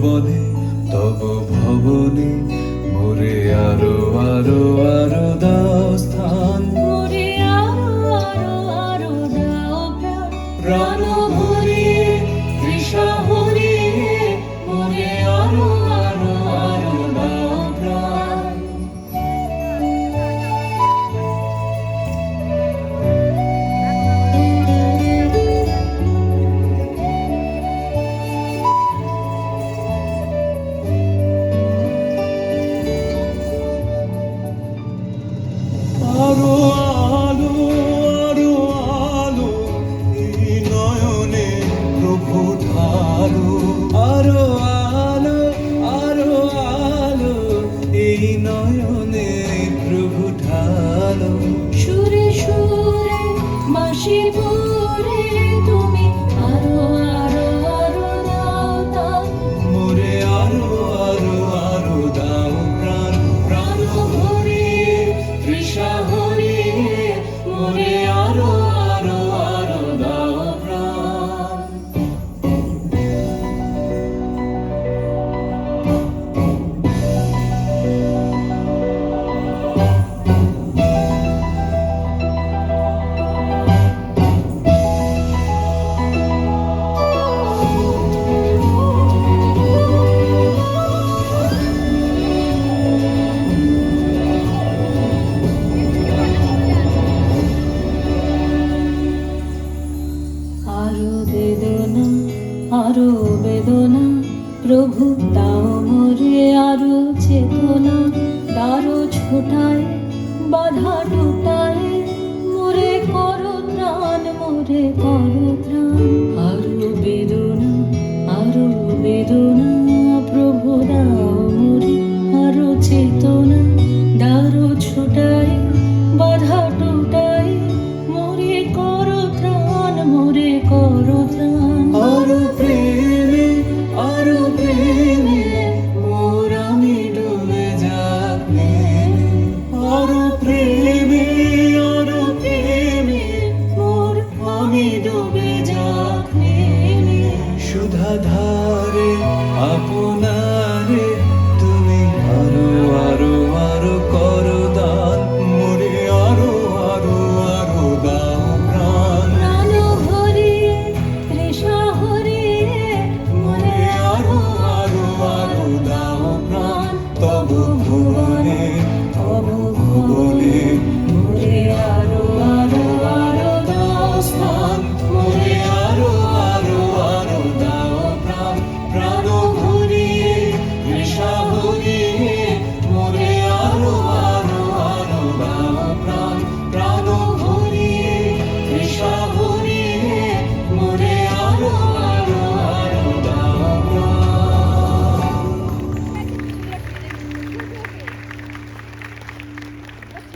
ভবনে তব ভবনে মোরে আরো আরো আরো দাও স্থান, মোরে আরো আরো আরো দাও প্রাণ। প্রাণ ভরিয়ে তৃষা হরিয়ে মোরে আরো আরো আরো দাও প্রাণ। আরো আলো আরো আলো এই নয়নে প্রভু ঢালো, আরো আলো আরো আলো এই নয়নে প্রভু ঢালো। সুরে সুরে বাঁশি পড়ে তুমি আরো আরো আরো দাও দাও। মোরে আরো আরো আরো দাও প্রাণ, প্রাণ ভরিয়ে তৃষা হরিয়ে মোরে আরো আরো আরো দাও প্রাণ। আরো বেদনা আরো বেদনা প্রভু দাও মোরে আরো চেতনা। দারো ছোটায় বাধা